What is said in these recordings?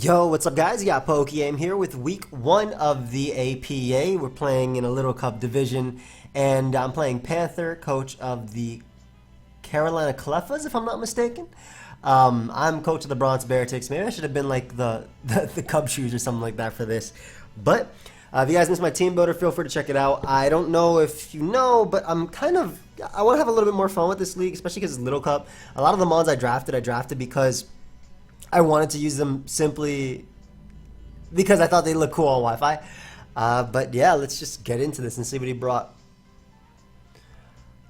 Yo, what's up guys? You got pokeaim here with week 1 of the APA. We're playing in a Little Cup division, and I'm playing Panther, coach of the Carolina Cleffas, if I'm not mistaken. I'm coach of the Bronx Beartics. Maybe I should have been like the Cub shoes or something like that for this. But if you guys missed my team builder, feel free to check it out. I don't know if you know, but I want to have a little bit more fun with this league, especially because it's Little Cup. A lot of the mods I drafted because I wanted to use them simply because I thought they looked cool on Wi-Fi. But yeah, let's just get into this and see what he brought.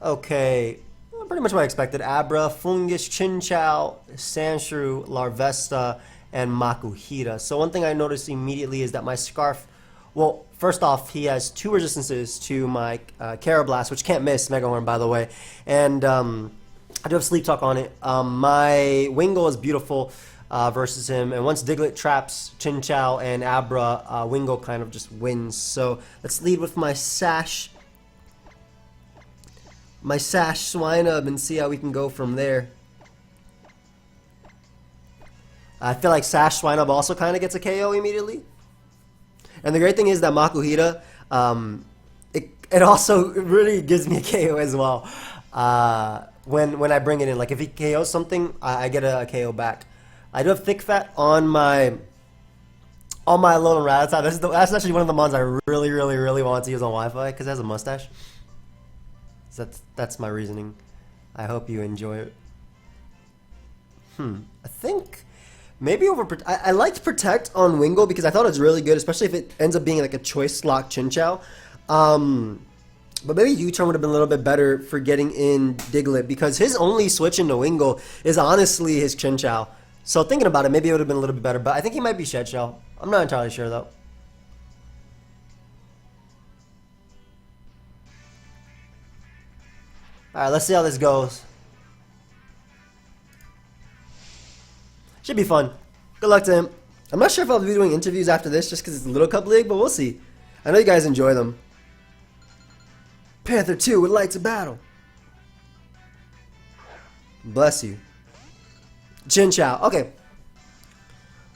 Okay, well, pretty much what I expected. Abra, Fungus, Chinchou, Sandshrew, Larvesta, and Makuhita. So one thing I noticed immediately is that my Scarf, well, first off, he has 2 resistances to my Carablast, which can't miss Mega Horn, by the way. And I do have Sleep Talk on it. My Wingull is beautiful versus him, and once Diglett traps Chinchou and Abra, Wingull kind of just wins. So let's lead with my Sash Swinub and see how we can go from there. I feel like Sash Swinub also kind of gets a KO immediately. And the great thing is that Makuhita, it also really gives me a KO as well when I bring it in. Like if he KOs something, I get a KO back. I do have Thick Fat on my Alolan Rattata. That's actually one of the mons I really want to use on Wi-Fi because it has a mustache. So that's my reasoning. I hope you enjoy it. I think maybe I liked Protect on Wingull because I thought it was really good, especially if it ends up being like a choice lock Chinchou. But maybe U-turn would have been a little bit better for getting in Diglett because his only switch into Wingull is honestly his Chinchou. So thinking about it, maybe it would have been a little bit better, but I think he might be Shed Shell. I'm not entirely sure though. Alright, let's see how this goes. Should be fun. Good luck to him. I'm not sure if I'll be doing interviews after this just because it's a Little Cup League, but we'll see. I know you guys enjoy them. Panther 2 with Lights of Battle. Bless you. Chinchou. Okay.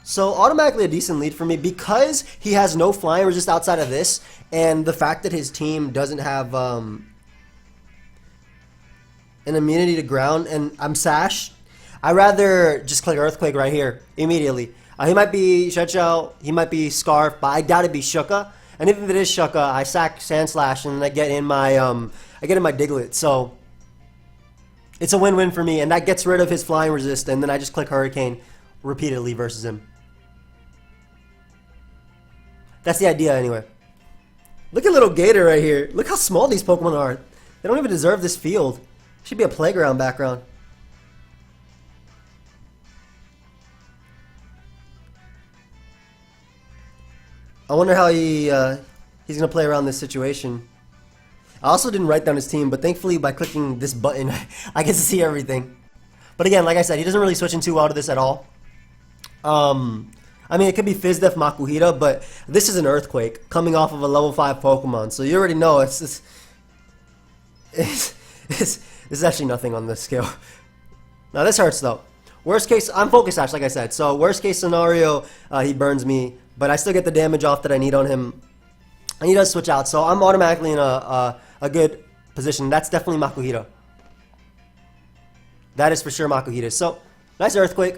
So automatically a decent lead for me because he has no flying resist outside of this, and the fact that his team doesn't have an immunity to ground, and I'm Sash. I'd rather just click Earthquake right here immediately. He might be Shed-Shell, he might be Scarf, but I doubt it'd be Shuka. And even if it is Shuka, I sack Sand Slash and I get in my Diglett. So it's a win-win for me, and that gets rid of his flying resist, and then I just click Hurricane repeatedly versus him. That's the idea anyway. Look at little Gator right here. Look how small these Pokemon are. They don't even deserve this field. Should be a playground background. I wonder how he's going to play around this situation. I also didn't write down his team, but thankfully by clicking this button, I get to see everything. But again, like I said, he doesn't really switch in too well to this at all. I mean, it could be Fizdef Makuhita, but this is an Earthquake coming off of a level 5 Pokemon, so you already know it's actually nothing on this scale. Now this hurts though. Worst case, I'm Focus Sash, like I said, so worst case scenario, he burns me, but I still get the damage off that I need on him. And he does switch out, so I'm automatically in a good position. That's definitely Makuhita. That is for sure Makuhita. So, nice Earthquake.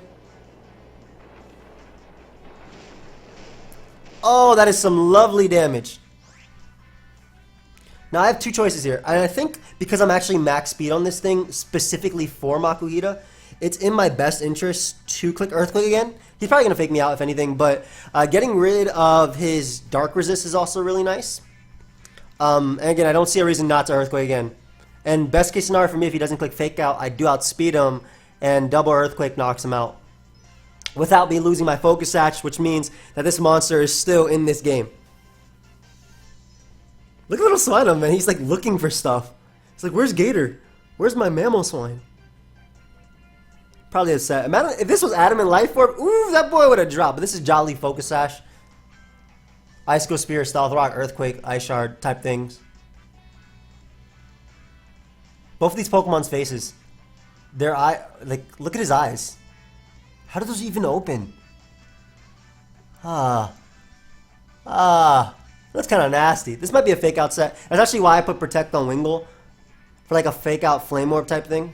Oh, that is some lovely damage. Now, I have 2 choices here. And I think because I'm actually max speed on this thing, specifically for Makuhita, it's in my best interest to click Earthquake again. He's probably going to fake me out if anything, but getting rid of his Dark Resist is also really nice. And again, I don't see a reason not to Earthquake again. And best case scenario for me, if he doesn't click Fake Out, I do outspeed him, and double Earthquake knocks him out without me losing my Focus Sash, which means that this monster is still in this game. Look at little Swinub, man. He's like looking for stuff. He's like, where's Gator? Where's my Mammal Swine? Probably upset. If this was Adamant Life Orb, ooh, that boy would have dropped. But this is Jolly Focus Sash. Icicle Spear, Stealth Rock, Earthquake, Ice Shard type things. Both of these Pokemon's faces, their eye, like, look at his eyes. How do those even open? Ah. That's kind of nasty. This might be a fake out set. That's actually why I put Protect on Wingull. For like a fake out Flame Orb type thing.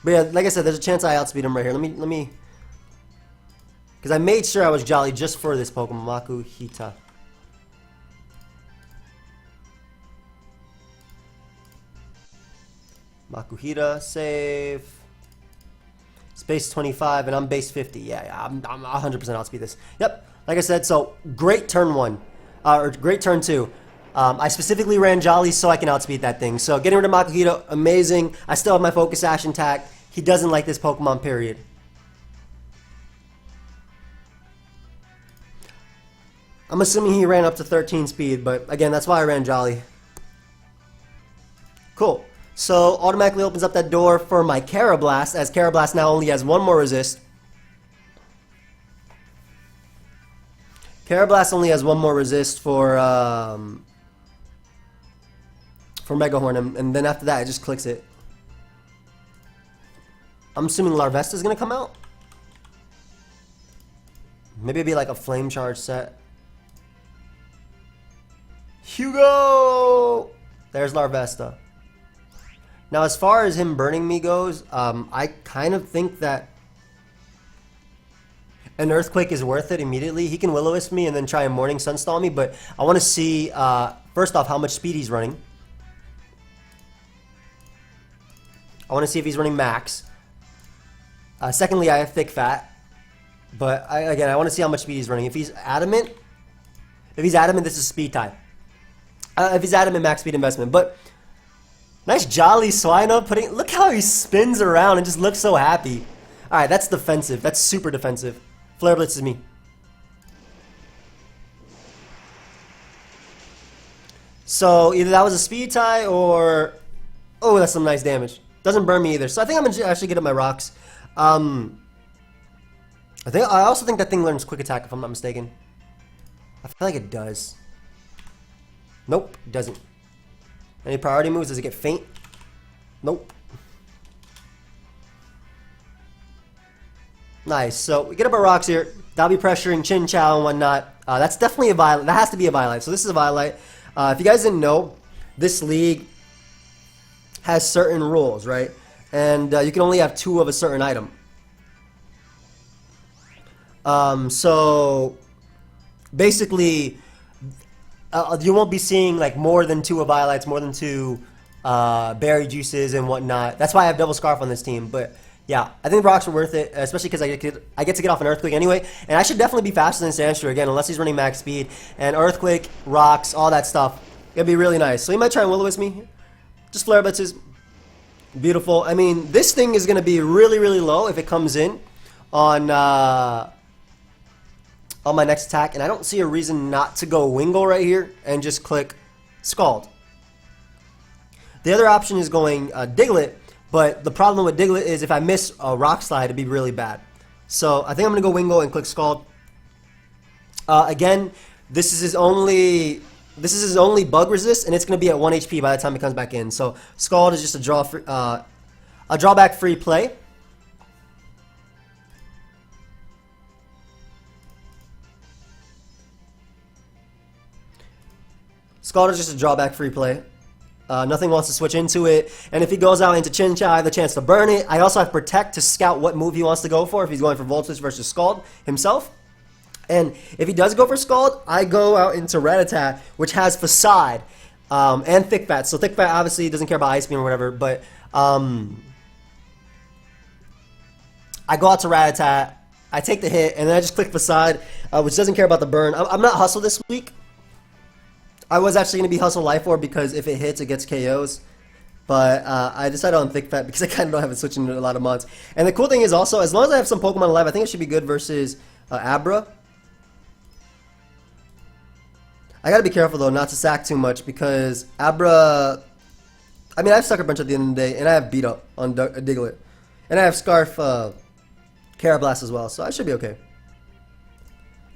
But yeah, like I said, there's a chance I outspeed him right here. Let me... Because I made sure I was Jolly just for this Pokemon, Makuhita. Makuhita, save. Space 25, and I'm base 50. Yeah, I'm 100% outspeed this. Yep, like I said, so great turn 1. Or great turn 2. I specifically ran Jolly so I can outspeed that thing. So getting rid of Makuhita, amazing. I still have my Focus Sash intact. He doesn't like this Pokemon, period. I'm assuming he ran up to 13 speed, but again, that's why I ran Jolly. Cool. So automatically opens up that door for my Carablast, as Carablast now only has one more resist. Carablast only has one more resist for Mega Horn, and then after that it just clicks it. I'm assuming Larvesta is gonna come out. Maybe it'd be like a Flame Charge set. Hugo! There's Larvesta. Now, as far as him burning me goes, I kind of think that an Earthquake is worth it immediately. He can Will-O-Wisp me and then try and Morning Sunstall me, but I want to see, first off, how much speed he's running. I want to see if he's running max. Secondly, I have Thick Fat, but again, I want to see how much speed he's running. If he's adamant, this is speed type. If he's adamant, max speed investment. But nice Jolly Swinub look how he spins around and just looks so happy. Alright, that's defensive. That's super defensive. Flare Blitz is me. So either that was a speed tie or... Oh, that's some nice damage. Doesn't burn me either. So I think I'm going to actually get up my rocks. I also think that thing learns Quick Attack if I'm not mistaken. I feel like it does. Nope, it doesn't. Any priority moves? Does it get faint? Nope. Nice. So we get up our rocks here. That'll be pressuring Chin Chow and whatnot. That's definitely a Violet. That has to be a Violet. So this is a Violet. If you guys didn't know, this league has certain rules, right? And you can only have 2 of a certain item. So basically, you won't be seeing like more than 2 Violets, more than 2 berry juices and whatnot. That's why I have Double Scarf on this team. But yeah, I think the rocks are worth it, especially because I get to get off an Earthquake anyway, and I should definitely be faster than Sandshrew again, unless he's running max speed. And Earthquake, rocks, all that stuff, it'll be really nice. So he might try and Will-O-Wisp me. Just Flare Blitzes. Beautiful. I mean, this thing is going to be really, really low if it comes in on my next attack, and I don't see a reason not to go Wingull right here and just click Scald. The other option is going Diglett, but the problem with Diglett is if I miss a Rock Slide, it'd be really bad. So I think I'm going to go Wingull and click Scald. Again, this is his only bug resist, and it's going to be at 1 HP by the time it comes back in. So Scald is just a drawback free play. Scald is just a drawback free play. Nothing wants to switch into it. And if he goes out into Chinchou, I have the chance to burn it. I also have Protect to scout what move he wants to go for if he's going for Volt Switch versus Scald himself. And if he does go for Scald, I go out into Rattata, which has Facade and Thick Fat. So Thick Fat obviously doesn't care about Ice Beam or whatever, but I go out to Rattata, I take the hit, and then I just click Facade, which doesn't care about the burn. I'm not Hustle this week. I was actually going to be Hustle Life Orb because if it hits, it gets KOs. But I decided on Thick Fat because I kind of don't have it switching to a lot of mods. And the cool thing is also, as long as I have some Pokemon alive, I think it should be good versus Abra. I gotta be careful though not to sack too much because Abra... I mean, I have Sucker Punch at the end of the day, and I have Beat Up on Diglett. And I have Scarf Carablast as well, so I should be okay.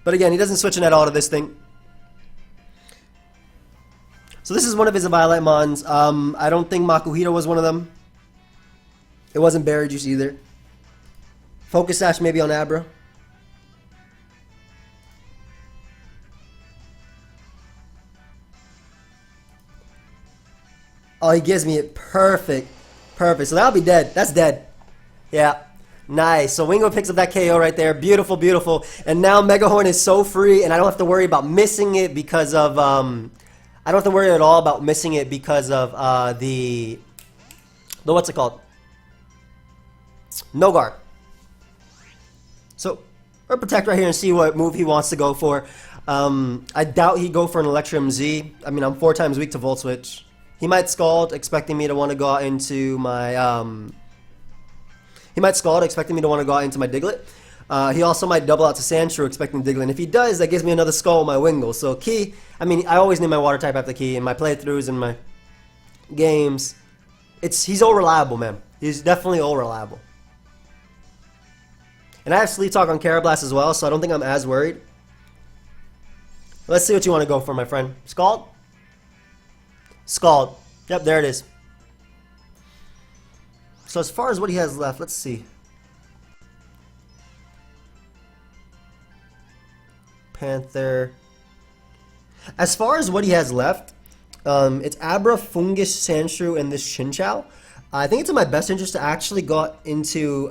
But again, he doesn't switch in at all to this thing. So this is one of his Violet Mons. I don't think Makuhita was one of them. It wasn't Berry Juice either. Focus Sash maybe on Abra. Oh, he gives me it perfect. Perfect. So that'll be dead. That's dead. Yeah. Nice. So Wingo picks up that KO right there. Beautiful, beautiful. And now Megahorn is so free, and I don't have to worry about missing it because of I don't have to worry at all about missing it because of the what's it called? No guard. So we'll protect right here and see what move he wants to go for. I doubt he'd go for an Electrum Z. I mean, I'm 4 times weak to Volt Switch. He might Scald, expecting me to want to go out into my He might Scald, expecting me to want to go out into my Diglett. He also might double out to Sandshrew, expecting Diglett. And if he does, that gives me another Skull with my Wingull. So Key, I mean, I always need my Water type after Key in my playthroughs and my games. He's all reliable, man. He's definitely all reliable. And I have Sleep Talk on Carablast as well, so I don't think I'm as worried. Let's see what you want to go for, my friend. Scald? Scald. Yep, there it is. So as far as what he has left, let's see. Panther. As far as what he has left, it's Abra, Fungus, Sandshrew, and this Chinchou. I think it's in my best interest to actually go into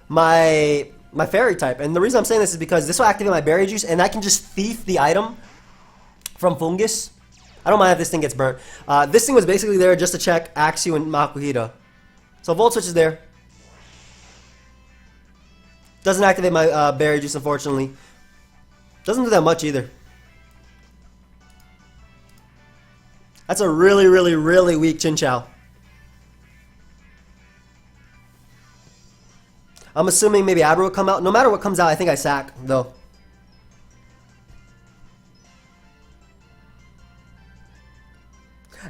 my Fairy type. And the reason I'm saying this is because this will activate my Berry Juice, and I can just thief the item from Fungus. I don't mind if this thing gets burnt. This thing was basically there just to check Axew and Makuhita. So Volt Switch is there. Doesn't activate my Berry Juice, unfortunately. Doesn't do that much either. That's a really, really, really weak Chinchou. I'm assuming maybe Abra will come out. No matter what comes out, I think I sack, though.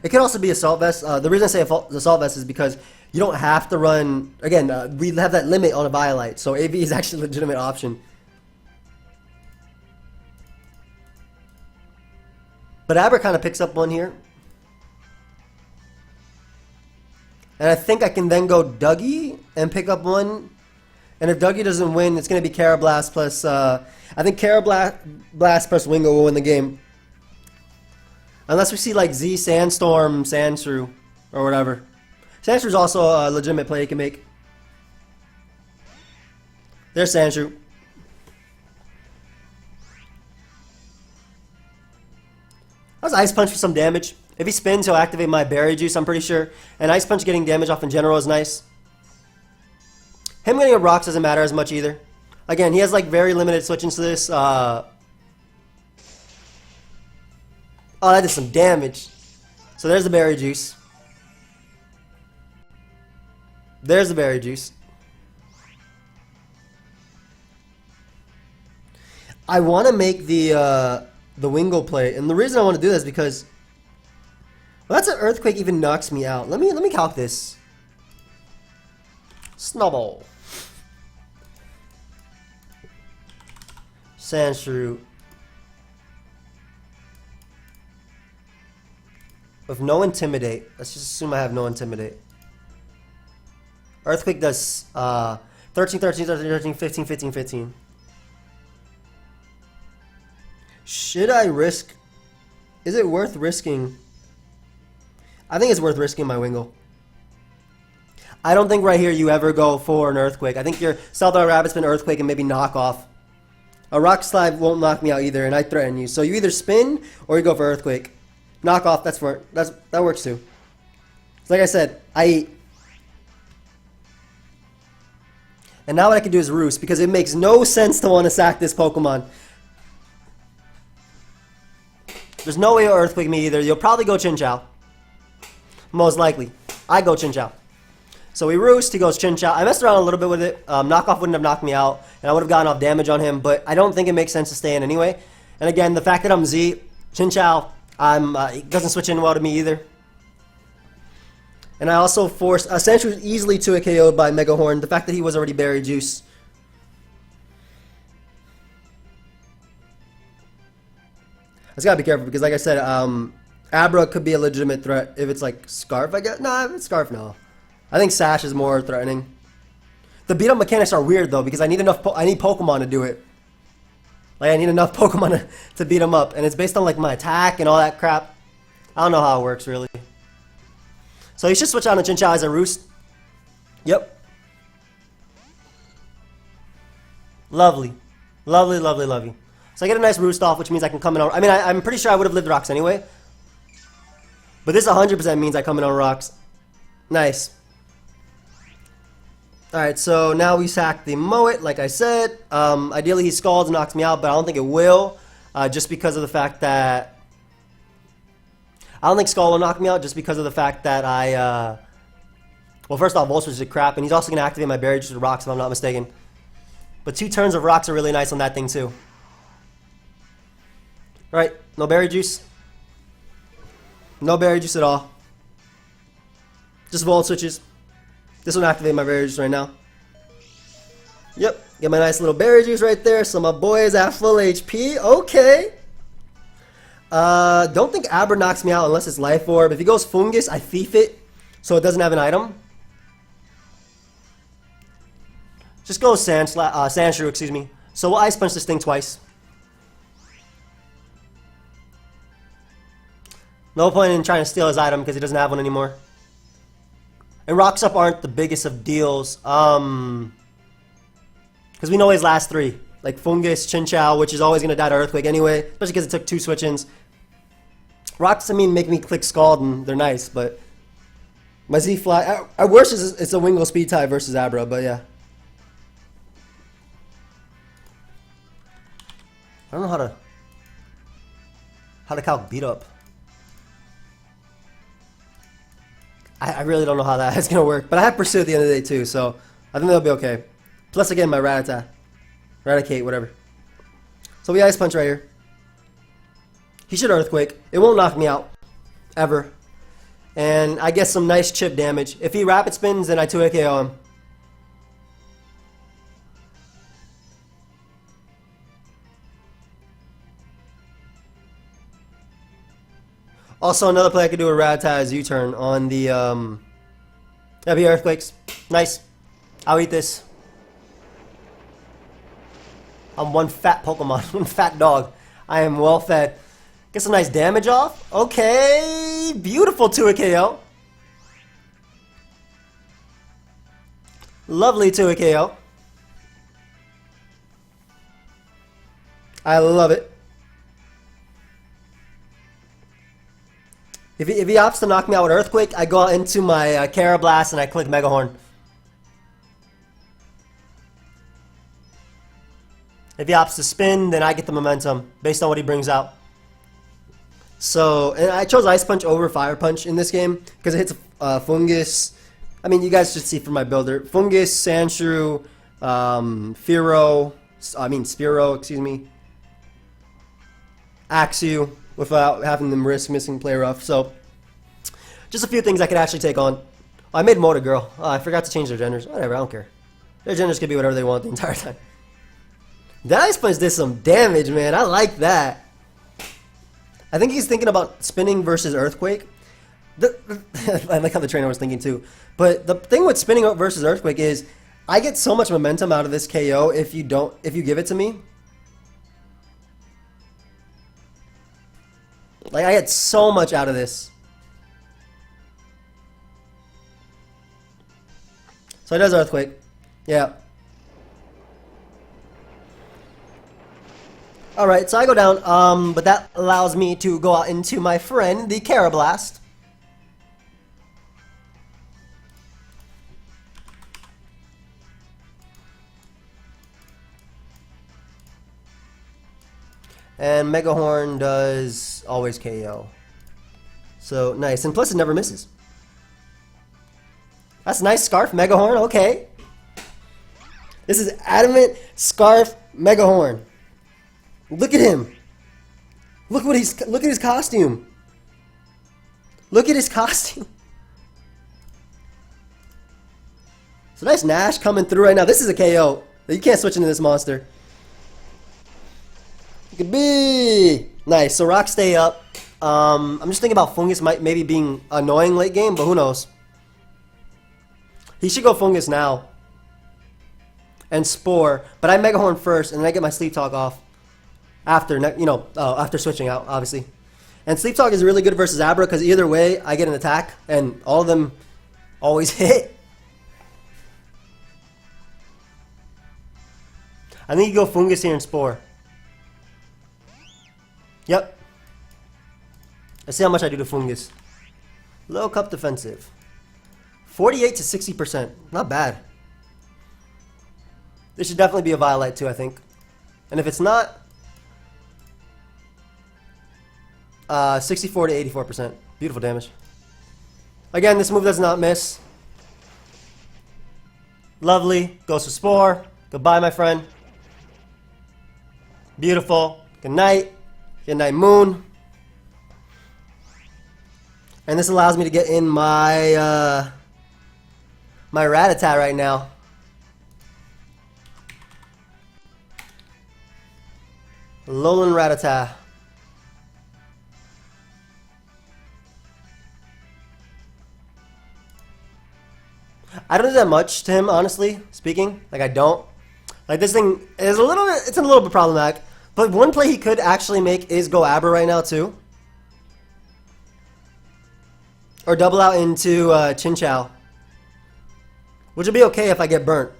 It could also be Assault Vest. The reason I say Assault Vest is because you don't have to run... Again, we have that limit on a Violite, so AV is actually a legitimate option. But Abra kind of picks up one here. And I think I can then go Dougie and pick up one. And if Dougie doesn't win, it's going to be Carablast plus... I think Carablast plus Wingo will win the game. Unless we see like Z, Sandstorm, Sandshrew, or whatever. Sandshrew's also a legitimate play you can make. There's Sandshrew. That was Ice Punch for some damage. If he spins, he'll activate my Berry Juice, I'm pretty sure. And Ice Punch getting damage off in general is nice. Him getting a Rocks doesn't matter as much either. Again, he has like very limited switching to this. Oh, that did some damage. So there's the Berry Juice. There's the Berry Juice. I want to make the Wingo play, and the reason I want to do this is because well, that's an Earthquake even knocks me out. Let me calc this. Snowball. Sandshrew. With no Intimidate. Let's just assume I have no Intimidate. Earthquake does 13, 13, 13, 13, 15, 15, 15. Should I risk... Is it worth risking? I think it's worth risking my Wingull. I don't think right here you ever go for an Earthquake. I think your Stealth Rabbit's been Earthquake and maybe knock off. A Rock Slide won't knock me out either, and I threaten you. So you either spin or you go for Earthquake. Knock off, that works too. So like I said, I eat. And now what I can do is Roost, because it makes no sense to want to sack this Pokemon. There's no way you'll Earthquake me either. You'll probably go Chinchou. Most likely. I go Chinchou. So we Roost, he goes Chinchou. I messed around a little bit with it. Knockoff wouldn't have knocked me out, and I would have gotten off damage on him, but I don't think it makes sense to stay in anyway. And again, the fact that I'm Z, Chinchou, it doesn't switch in well to me either. And I also forced... Sandshrew was easily 2 KO'd by Megahorn. The fact that he was already Berry Juice. I just gotta be careful because, like I said, Abra could be a legitimate threat if it's like Scarf, I guess. Nah, if it's Scarf, no. I think Sash is more threatening. The beat-up mechanics are weird, though, because I need Pokemon to do it. Like, I need enough Pokemon to beat him up. And it's based on, like, my attack and all that crap. I don't know how it works, really. So he should switch on to Chinchou as a Roost. Yep. Lovely. Lovely, lovely, lovely. So I get a nice Roost off, which means I can come in on... I mean, I'm pretty sure I would have lived rocks anyway. But this 100% means I come in on rocks. Nice. Alright, so now we sack the Mowit, like I said. Ideally he Scalds and knocks me out, but I don't think it will. Just because of the fact that... I don't think Scald will knock me out, just because of the fact that I... Well, first off, Volt Switch is crap, and he's also going to activate my Berry Juice with rocks, if I'm not mistaken. But 2 turns of rocks are really nice on that thing, too. Alright, no Berry Juice. No Berry Juice at all. Just Volt Switches. This one activate my Berry Juice right now. Yep, get my nice little Berry Juice right there. So my boy is at full HP. Okay. Don't think Abra knocks me out unless it's Life Orb. If he goes Fungus, I Thief it, so it doesn't have an item. Just go Sandshrew, excuse me. So we'll Ice Punch this thing twice. No point in trying to steal his item because he doesn't have one anymore. And Rocks Up aren't the biggest of deals. Because we know his last 3. Like Fungus, Chinchou, which is always going to die to Earthquake anyway. Especially because it took 2 switch-ins. Rocks, I mean, make me click Scald and they're nice, but... My Z-Fly... At worst, it's a Wingull speed tie versus Abra, but yeah. I don't know how to calc beat up. I really don't know how that is going to work. But I have Pursue at the end of the day too, so I think that'll be okay. Plus again, my Rattata. Raticate, whatever. So we Ice Punch right here. He should Earthquake. It won't knock me out. Ever. And I get some nice chip damage. If he Rapid Spins, then I 2 KO him. Also, another play I could do with Rattata is U-turn on the, Heavy Earthquakes. Nice. I'll eat this. I'm one fat Pokemon, one fat dog. I am well fed. Get some nice damage off. Okay, beautiful 2 KO. Lovely 2 KO. I love it. If he opts to knock me out with Earthquake, I go into my Carablast and I click Mega Horn. If he opts to spin, then I get the momentum based on what he brings out. So, and I chose Ice Punch over Fire Punch in this game because it hits Fungus. I mean, you guys should see from my builder. Fungus, Sandshrew, Spearow, excuse me. Axew, without having them risk missing Play Rough. So, just a few things I could actually take on. I made Motor Girl. Oh, I forgot to change their genders. Whatever, I don't care. Their genders could be whatever they want the entire time. That Ice Punch did some damage, man. I like that. I think he's thinking about spinning versus Earthquake. I like how the trainer was thinking too. But the thing with spinning versus Earthquake is I get so much momentum out of this KO if you give it to me. Like, I get so much out of this. So he does Earthquake. Yeah. Alright, so I go down, but that allows me to go out into my friend, the Carablast. And Mega Horn does always KO. So, nice. And plus it never misses. That's a nice Scarf, Mega Horn, okay. This is Adamant Scarf Mega Horn. Look at him. Look at his costume. Look at his costume. So nice Nash coming through right now. This is a KO. You can't switch into this monster. Look at B. Nice. So Rocks stay up. I'm just thinking about Fungus maybe being annoying late game, but who knows? He should go Fungus now. And Spore. But I Mega Horn first, and then I get my Sleep Talk off. After, after switching out, obviously. And Sleep Talk is really good versus Abra because either way, I get an attack, and all of them always hit. I think you go Fungus here and Spore. Yep. Let's see how much I do to Fungus. Low Cup defensive. 48 to 60%. Not bad. This should definitely be a Violet too, I think. And if it's not, 64 to 84%. Beautiful damage. Again, this move does not miss. Lovely. Goes for Spore. Goodbye, my friend. Beautiful. Good night. Good night, Moon. And this allows me to get in my my Rattata right now. Alolan Rattata. I don't do that much to him, honestly speaking. Like, I don't. Like, this thing is a little bit, it's a little bit problematic. But one play he could actually make is go Abra right now, too. Or double out into Chinchou. Which would be okay if I get burnt.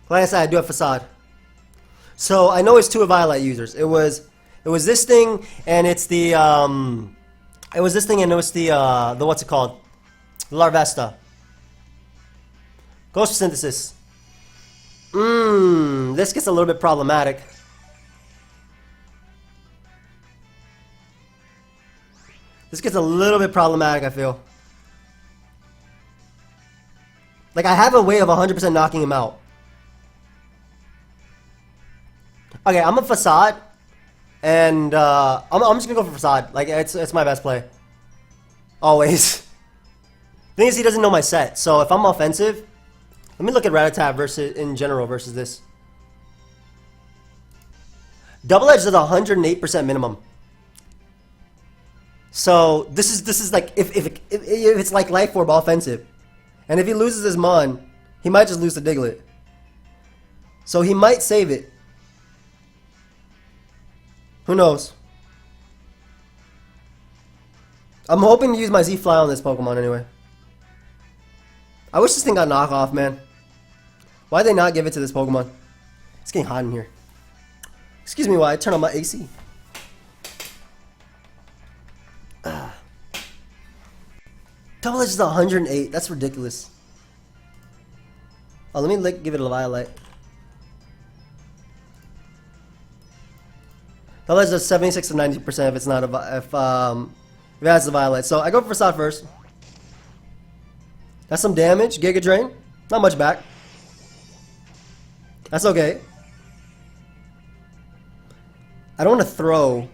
Like I said, I do have Facade. So I know it's two Violet users. It was this thing, and it's the it was this thing, and it was the what's it called? Larvesta. Ghost Synthesis. This gets a little bit problematic. This gets a little bit problematic, I feel. Like, I have a way of 100% knocking him out. Okay, I'm a Facade. And, I'm just gonna go for Facade. Like, it's my best play. Always. The thing is, he doesn't know my set. So, if I'm offensive... Let me look at Rattata versus, in general versus this. Double Edge does 108% minimum. So this is like if it's like Life Orb offensive, and if he loses his Mon, he might just lose the Diglett. So he might save it. Who knows? I'm hoping to use my Z-Fly on this Pokemon anyway. I wish this thing got knockoff, man. Why'd they not give it to this Pokemon? It's getting hot in here. Excuse me while I turn on my AC. Double Edge is 108. That's ridiculous. Oh, let me give it a Violet. Double Edge does 76 to 90% if it's not if it has the Violet. So I go for Facade first. That's some damage. Giga Drain. Not much back. That's okay. I don't want to throw.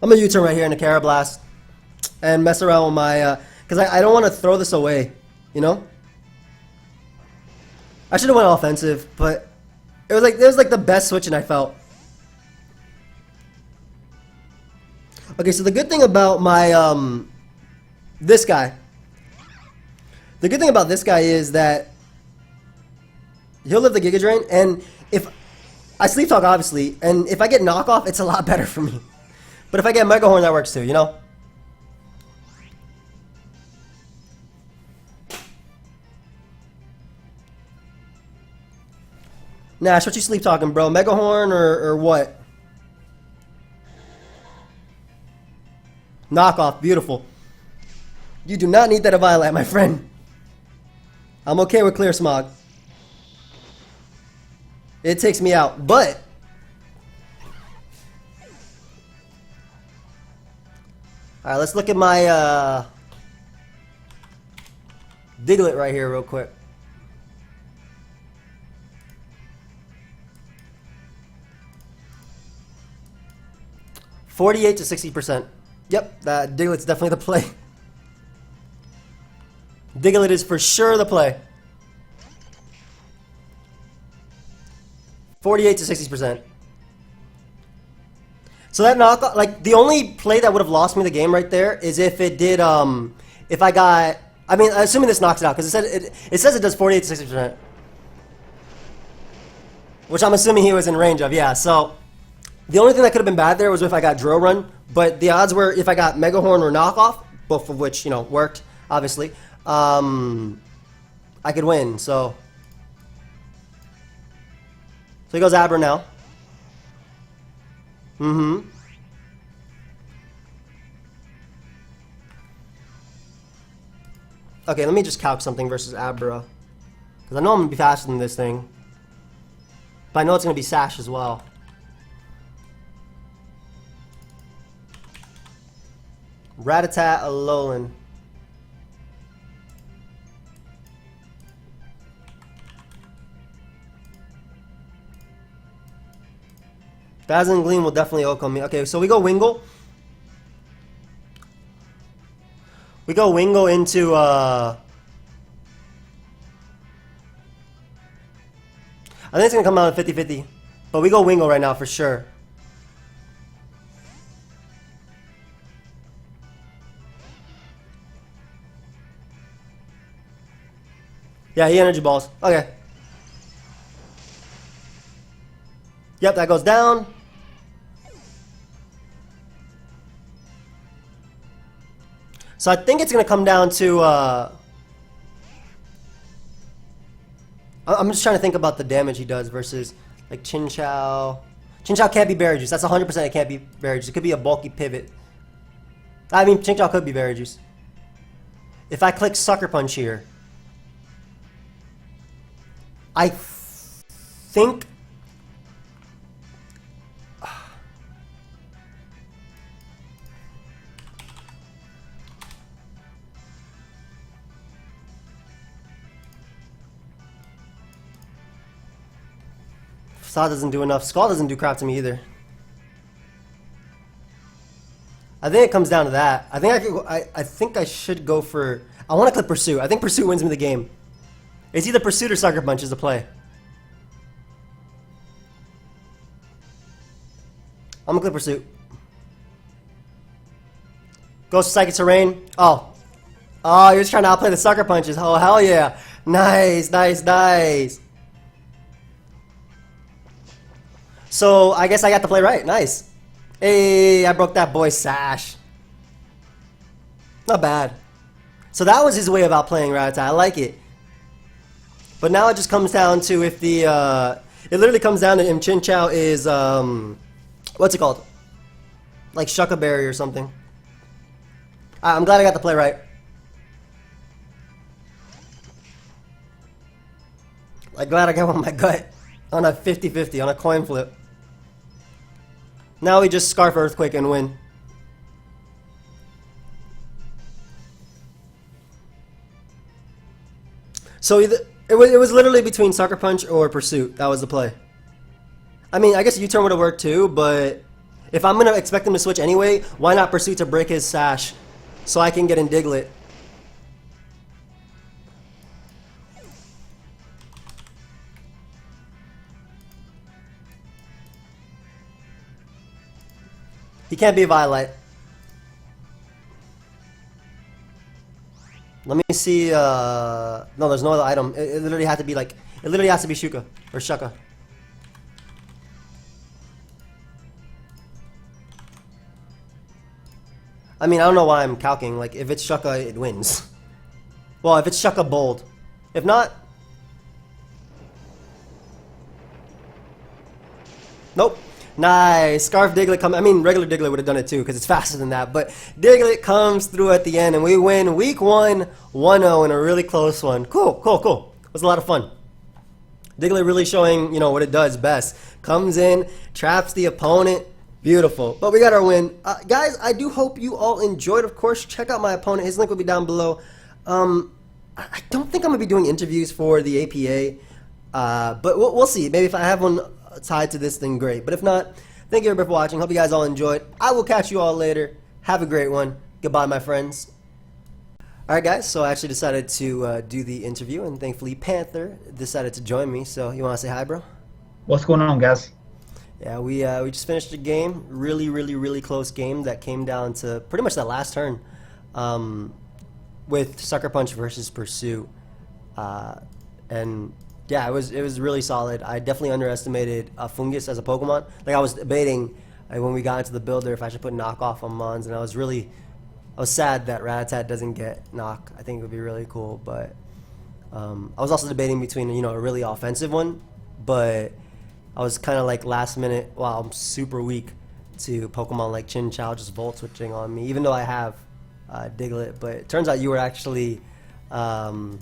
I'm gonna U-turn right here in the Carablast and mess around with my, because I don't want to throw this away, you know? I should have went offensive, but it was like the best switching I felt. Okay, so the good thing about my, this guy. The good thing about this guy is that he'll live the Giga Drain, and if I Sleep Talk, obviously, and if I get knockoff, it's a lot better for me. But if I get Mega Horn, that works too, you know? Nash, what you Sleep Talking, bro? Mega Horn or what? Knockoff, beautiful. You do not need that a Violet, my friend. I'm okay with Clear Smog. It takes me out, but alright, let's look at my Diglett right here real quick. $48 to 60%. Yep, that Diglett's definitely the play. Diglett is for sure the play. 48 to 60%. So that knockoff, like, the only play that would have lost me the game right there is if it did, if I got, I mean, assuming this knocks it out, because it says it does 48 to 60%. which I'm assuming he was in range of. Yeah, so the only thing that could have been bad there was if I got drill run, but the odds were if I got mega horn or knockoff, both of which, you know, worked obviously, I could win. So he goes Abra now. Okay, let me just calc something versus Abra, because I know I'm gonna be faster than this thing, but I know it's gonna be Sash as well. Ratatat Alolan. Dazzling Gleam will definitely outcome me. Okay, so we go Wingull. We go Wingull into I think it's gonna come out at 50-50. But we go Wingull right now for sure. Yeah, he energy balls. Okay. Yep, that goes down. So I think it's going to come down to... I'm just trying to think about the damage he does versus like Chinchou. Chinchou can't be Berry Juice. That's 100% it can't be Berry Juice. It could be a bulky pivot. I mean, Chinchou could be Berry Juice. If I click Sucker Punch here, I think... Saw doesn't do enough. Skull doesn't do crap to me either. I think it comes down to that. I think I could. I think I should go for. I want to click Pursuit. I think Pursuit wins me the game. It's either Pursuit or Sucker Punch is the play. I'm gonna click Pursuit. Ghost Psychic Terrain. Oh, you're just trying to outplay the Sucker Punches. Oh hell yeah! Nice, nice, nice. So I guess I got to play right. Nice. Hey, I broke that boy's sash. Not bad. So that was his way of outplaying Rattata. I like it. But now it just comes down to if the it literally comes down to if Chinchou is what's it called? Like Shucka Berry or something. I'm glad I got to play right. I'm glad I got on my gut on a 50-50 on a coin flip. Now we just Scarf Earthquake and win. So either, it was literally between Sucker Punch or Pursuit. That was the play. I mean, I guess U-turn would have worked too, but if I'm gonna expect him to switch anyway, why not Pursuit to break his sash so I can get in Diglett? He can't be Violet. Let me see. No, there's no other item. It literally had to be like. It literally has to be Shuka or Shucka. I mean, I don't know why I'm calcing. Like, if it's Shucka, it wins. Well, if it's Shucka, bold. If not, nope. Nice. Scarf Diglett come. I mean, regular Diglett would have done it too because it's faster than that. But Diglett comes through at the end and we win week 1, 1-0 in a really close one. Cool, cool, cool. It was a lot of fun. Diglett really showing, you know, what it does best. Comes in, traps the opponent. Beautiful. But we got our win. Guys, I do hope you all enjoyed. Of course, check out my opponent. His link will be down below. I don't think I'm going to be doing interviews for the APA. But we'll see. Maybe if I have one tied to this thing, great. But if not, thank you everybody for watching. Hope you guys all enjoyed. I will catch you all later. Have a great one. Goodbye, my friends. Alright guys, so I actually decided to do the interview, and thankfully Panther decided to join me. So you want to say hi, bro? What's going on, guys? Yeah, we just finished a game. Really close game that came down to pretty much that last turn with Sucker Punch versus Pursuit. And Yeah, it was really solid. I definitely underestimated Fungus as a Pokemon. Like I was debating when we got into the builder if I should put knockoff on Mons, and I was sad that Rattata doesn't get knock. I think it would be really cool, but I was also debating between a really offensive one, but I was kind of like last minute. Wow, I'm super weak to Pokemon like Chinchou just volt switching on me, even though I have Diglett. But it turns out you were actually Shed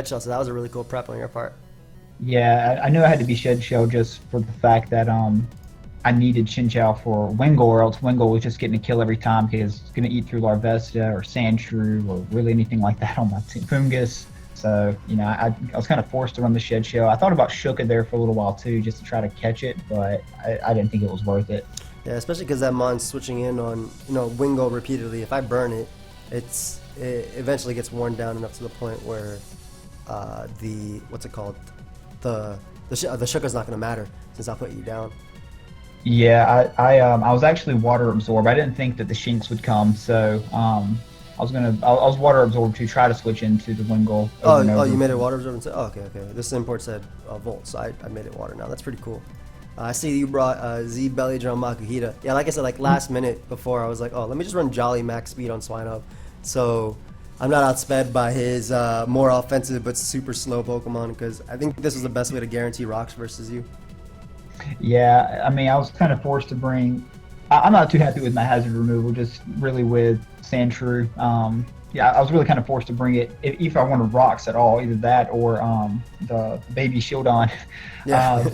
Shell, so that was a really cool prep on your part. Yeah, I knew I had to be Shed Shell just for the fact that I needed Chinchou for Wingull, or else Wingull was just getting a kill every time because it's going to eat through Larvesta or Sandshrew or really anything like that on my team. Fungus. So, I was kind of forced to run the Shed Shell. I thought about Shuka there for a little while too, just to try to catch it, but I didn't think it was worth it. Yeah, especially because that Mon's switching in on Wingull repeatedly. If I burn it, it eventually gets worn down enough to the point where the Shuka's not going to matter since I'll put you down. Yeah, I was actually water absorb. I didn't think that the Shinx would come, so I was water absorb to try to switch into the Wingull. Oh, you made it water absorb. Oh, okay. This import said volt, so I made it water now. That's pretty cool. I see you brought Z Belly Drum Makuhita. Yeah, like I said, like last minute before, I was like, oh, let me just run Jolly max speed on Swinub, so I'm not outsped by his more offensive but super slow Pokemon, because I think this was the best way to guarantee rocks versus you. Yeah, I mean, I was kind of forced to bring. I'm not too happy with my hazard removal, just really with Sandshrew. Yeah, I was really kind of forced to bring it if I wanted rocks at all, either that or the baby Shieldon. Yeah.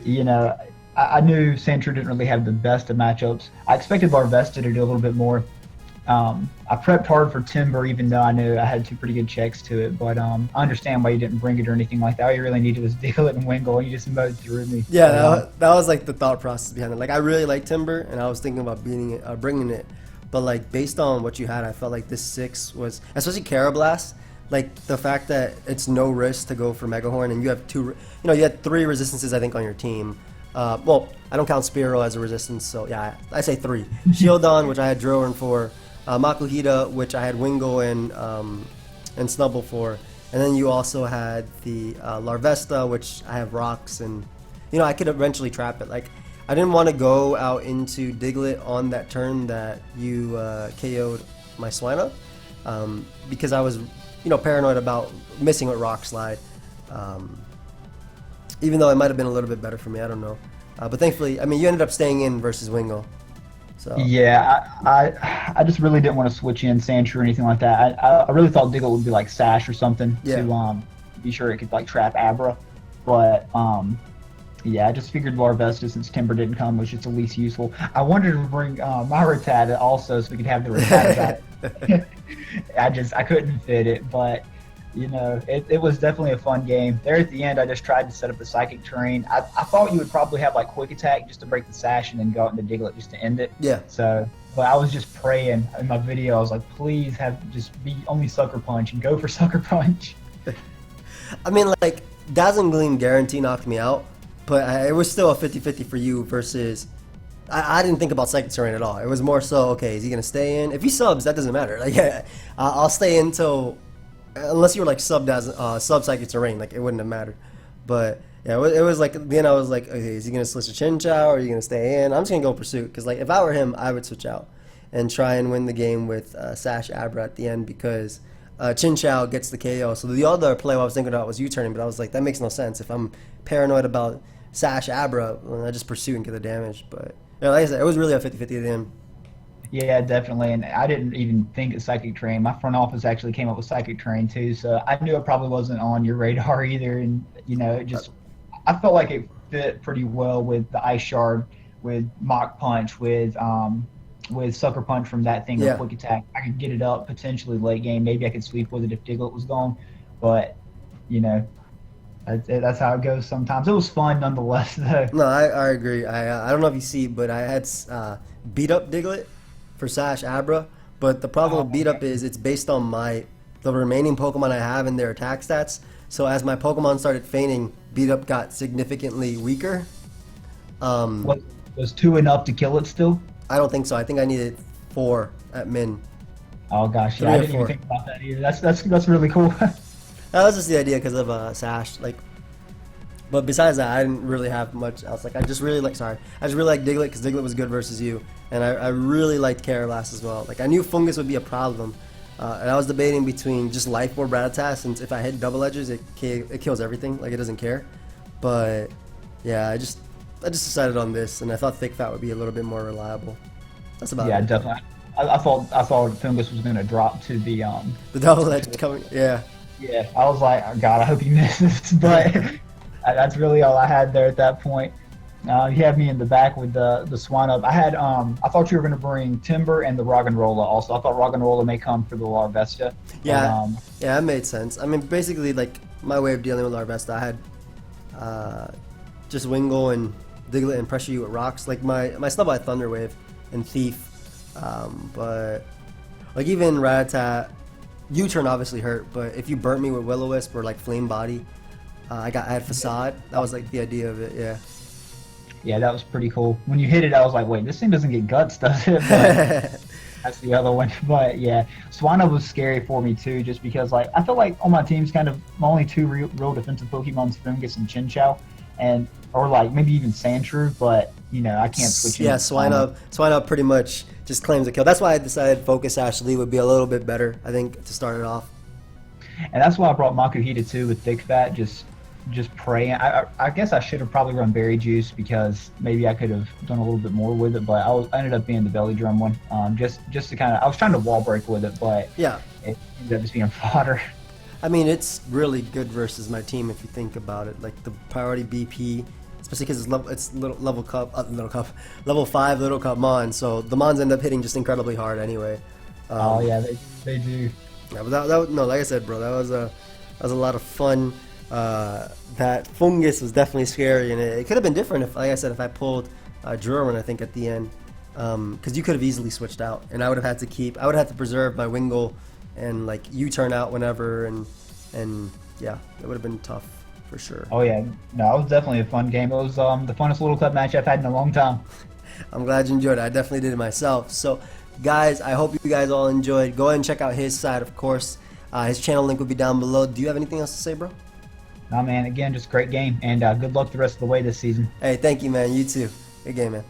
I knew Sandshrew didn't really have the best of matchups. I expected Larvesta to do a little bit more. I prepped hard for Timber, even though I knew I had two pretty good checks to it. But I understand why you didn't bring it or anything like that. All you really needed was Diglett and Wingull. You just mowed through me. Yeah, that was like the thought process behind it. Like I really like Timber, and I was thinking about bringing it. But like based on what you had, I felt like this 6 was, especially Carablast. Like the fact that it's no risk to go for Megahorn, and you have you had 3 resistances I think on your team. Well, I don't count Spearow as a resistance, so yeah, I say 3. Shieldon, which I had Drillrun for. Makuhita, which I had Wingull and Snubble for, and then you also had the Larvesta, which I have rocks, and I could eventually trap it. Like I didn't want to go out into Diglett on that turn that you KO'd my Swinub, because I was paranoid about missing with Rock Slide, even though it might have been a little bit better for me. I don't know, but thankfully, I mean, you ended up staying in versus Wingull. So. Yeah, I just really didn't want to switch in Sandshrew or anything like that. I really thought Diglett would be like Sash or something to be sure it could like trap Abra, but yeah, I just figured Larvesta, since Timber didn't come, was just the least useful. I wanted to bring my Rattata also so we could have the Rattata back. I couldn't fit it, but it was definitely a fun game. There at the end, I just tried to set up the Psychic Terrain. I thought you would probably have like Quick Attack just to break the Sash and then go out into Diglett just to end it. Yeah. So, but I was just praying in my video. I was like, please just be only Sucker Punch and go for Sucker Punch. I mean, like Dazzling Gleam guarantee knocked me out, but it was still a 50-50 for you versus. I didn't think about Psychic Terrain at all. It was more so, okay, is he gonna stay in? If he subs, that doesn't matter. Like, yeah, I'll stay in until. Unless you were like sub Psychic Terrain, like it wouldn't have mattered. But yeah, it was like then I was like, okay, is he gonna switch to Chinchou or are you gonna stay in? I'm just gonna go Pursuit, because like if I were him, I would switch out and try and win the game with Sash Abra at the end, because Chinchou gets the KO. So the other play I was thinking about was U-turning, but I was like, that makes no sense. If I'm paranoid about Sash Abra, I just Pursue and get the damage. But like I said, it was really a 50-50 at the end. Yeah, definitely. And I didn't even think of Psychic Terrain. My front office actually came up with Psychic Terrain too, so I knew it probably wasn't on your radar either. And I felt like it fit pretty well with the Ice Shard, with Mach Punch, with Sucker Punch from that thing, or Quick Attack. I could get it up potentially late game. Maybe I could sweep with it if Diglett was gone, but that's how it goes sometimes. It was fun nonetheless, though. No, I agree. I don't know if you see, but I had beat up Diglett for Sash Abra, but the problem with beat up is it's based on the remaining Pokemon I have and their attack stats. So as my Pokemon started feigning, beat up got significantly weaker. Was 2 enough to kill it still? I don't think so. I think I needed 4 at min. Oh gosh, yeah, I didn't even think about that either. That's really cool. That was just the idea because of Sash. Like, but besides that, I didn't really have much else. Like, I just really like Diglett because Diglett was good versus you, and I really liked Caralas as well. Like, I knew Fungus would be a problem, and I was debating between just Life Orb Rattata, since if I hit double edges, it kills everything. Like, it doesn't care. But yeah, I just decided on this, and I thought Thick Fat would be a little bit more reliable. That's about it. Yeah, definitely. I thought Fungus was going to drop to the double edge coming. Yeah. Yeah, I was like, oh, God, I hope he misses. But that's really all I had there at that point. You had me in the back with the Swan Up. I thought you were going to bring Timber and the Roggenrola also. I thought Roggenrola may come for the Larvesta. Yeah, yeah, that made sense. I mean, basically, like, my way of dealing with Larvesta, I had just Wingull and Diglett and pressure you with rocks. Like, my Snubbull had Thunder Wave and Thief. But, like, even Rattata, U-turn obviously hurt, but if you burnt me with Will-O-Wisp or, like, Flame Body, I had Facade. That was, like, the idea of it, yeah. Yeah, that was pretty cool. When you hit it, I was like, wait, this thing doesn't get guts, does it? But that's the other one. But, yeah, Swanna was scary for me, too, just because, like, I feel like on my team's kind of my only two real defensive Pokemon, Fungus and Chinchou, or, like, maybe even Sandshrew, but, you know, I can't switch in. Yeah, Swinub pretty much just claims the kill. That's why I decided Focus Ashley would be a little bit better, I think, to start it off. And that's why I brought Makuhita, too, with Thick Fat, just praying. I guess I should have probably run Berry Juice because maybe I could have done a little bit more with it, but I ended up being the Belly Drum one. Just to kind of, I was trying to wall break with it, but yeah, it ended up just being fodder. I mean, it's really good versus my team if you think about it. Like the priority BP, especially because it's level 5 Little Cup Mon, so the Mons end up hitting just incredibly hard anyway. Oh yeah, they do. Yeah, but no, like I said, bro, that was a lot of fun. That Fungus was definitely scary, and it could have been different if, like I said, if I pulled Drurwin, I think, at the end, because you could have easily switched out, and I would have had to preserve my Wingull and like U-turn out whenever, and yeah, it would have been tough for sure. Oh yeah, no, it was definitely a fun game. It was the funnest Little Cup match I've had in a long time. I'm glad you enjoyed it. I definitely did it myself. So, guys, I hope you guys all enjoyed. Go ahead and check out his side, of course. His channel link will be down below. Do you have anything else to say, bro? No, man, again, just great game, and good luck the rest of the way this season. Hey, thank you, man. You too. Good game, man.